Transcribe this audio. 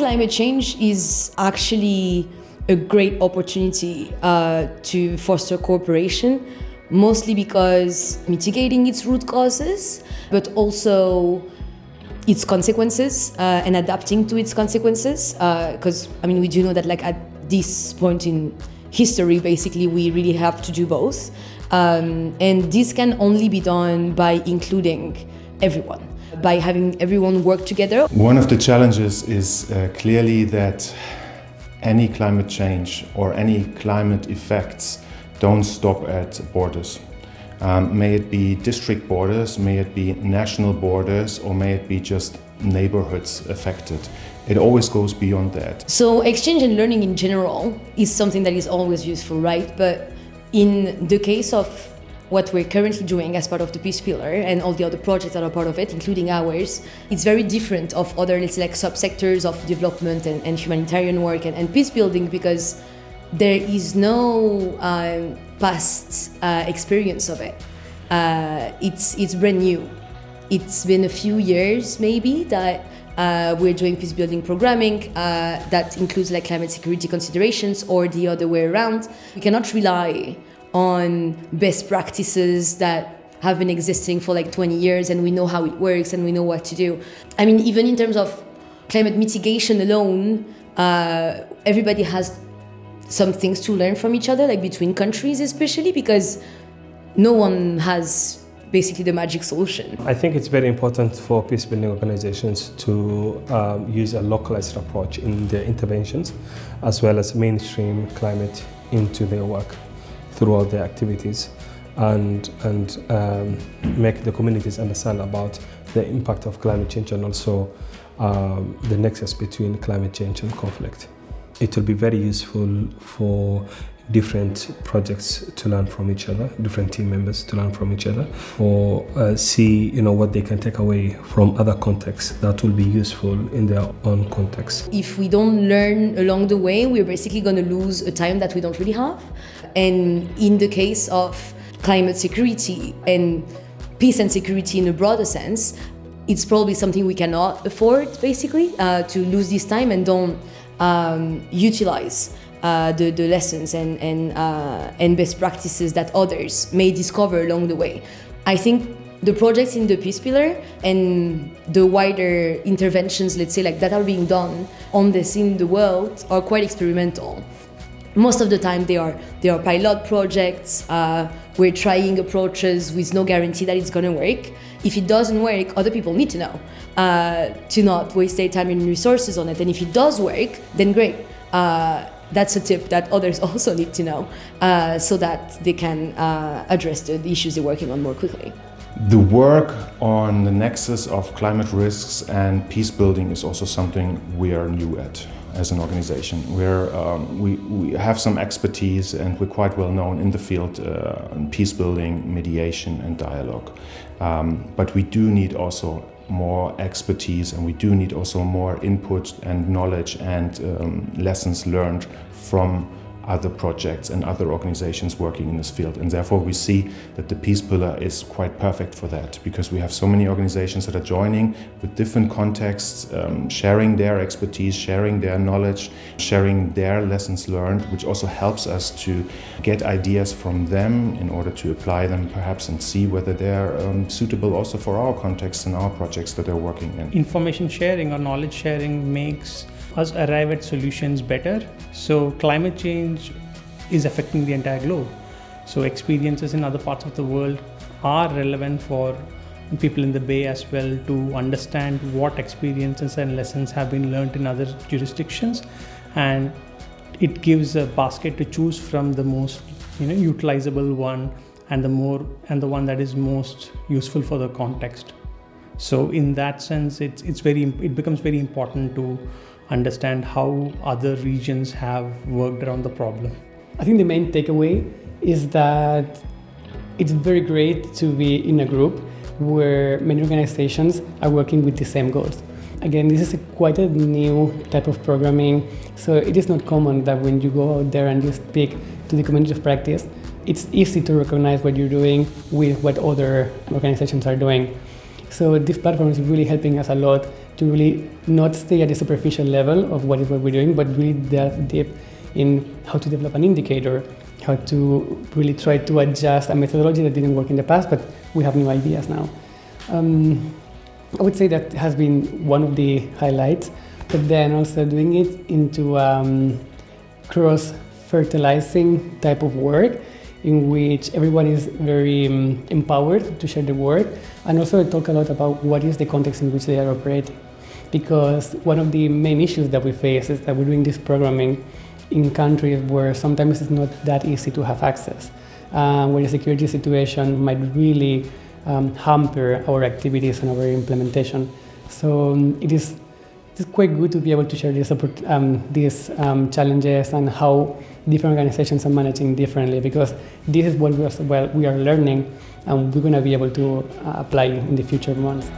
climate change is actually a great opportunity to foster cooperation, mostly because mitigating its root causes, but also its consequences and adapting to its consequences. Because we do know that at this point in history, basically, we really have to do both. And this can only be done by including everyone, by having everyone work together. One of the challenges is clearly that any climate change or any climate effects don't stop at borders. May it be district borders, may it be national borders, or may it be just neighborhoods affected. It always goes beyond that. So exchange and learning in general is something that is always useful, right? But in the case of what we're currently doing as part of the Peace Pillar and all the other projects that are part of it, including ours, it's very different of other, let's say, subsectors of development and humanitarian work and peace building, because there is no past experience of it. It's brand new. It's been a few years maybe that we're doing peace building programming that includes climate security considerations, or the other way around. We cannot rely on best practices that have been existing for 20 years and we know how it works and we know what to do. Even in terms of climate mitigation alone, everybody has some things to learn from each other, between countries especially, because no one has basically the magic solution. I think it's very important for peacebuilding organizations to use a localized approach in their interventions, as well as mainstream climate into their work throughout their activities, and make the communities understand about the impact of climate change and also the nexus between climate change and conflict. It will be very useful for different projects to learn from each other, different team members to learn from each other, or see what they can take away from other contexts that will be useful in their own context. If we don't learn along the way, we're basically going to lose a time that we don't really have. And in the case of climate security and peace and security in a broader sense, it's probably something we cannot afford, basically, to lose this time and don't utilize the lessons and best practices that others may discover along the way. I think the projects in the Peace Pillar and the wider interventions, let's say, that are being done on this in the world are quite experimental. Most of the time they are pilot projects. We're trying approaches with no guarantee that it's going to work. If it doesn't work, other people need to know to not waste their time and resources on it. And if it does work, then great. That's a tip that others also need to know so that they can address the issues they're working on more quickly. The work on the nexus of climate risks and peace building is also something we are new at as an organization. We have some expertise and we're quite well known in the field in peace building, mediation and dialogue. But we do need also more expertise, and we do need also more input and knowledge and lessons learned from other projects and other organizations working in this field. And therefore we see that the Peace Pillar is quite perfect for that, because we have so many organizations that are joining with different contexts, sharing their expertise, sharing their knowledge, sharing their lessons learned, which also helps us to get ideas from them in order to apply them perhaps and see whether they're suitable also for our context and our projects that they're working in. Information sharing or knowledge sharing makes us arrive at solutions better. So climate change is affecting the entire globe. So experiences in other parts of the world are relevant for people in the Bay as well to understand what experiences and lessons have been learned in other jurisdictions. And it gives a basket to choose from, the most utilizable one and the one that is most useful for the context. So in that sense, it becomes very important to understand how other regions have worked around the problem. I think the main takeaway is that it's very great to be in a group where many organizations are working with the same goals. Again, this is quite a new type of programming, so it is not common that when you go out there and you speak to the community of practice, it's easy to recognize what you're doing with what other organizations are doing. So this platform is really helping us a lot to really not stay at the superficial level of what we're doing, but really delve deep in how to develop an indicator, how to really try to adjust a methodology that didn't work in the past, but we have new ideas now. I would say that has been one of the highlights, but then also doing it into cross-fertilizing type of work in which everyone is very empowered to share the work, and also talk a lot about what is the context in which they are operating. Because one of the main issues that we face is that we're doing this programming in countries where sometimes it's not that easy to have access, where the security situation might really hamper our activities and our implementation. So it's quite good to be able to share these challenges and how different organizations are managing differently, because this is what we are learning and we're going to be able to apply in the future months.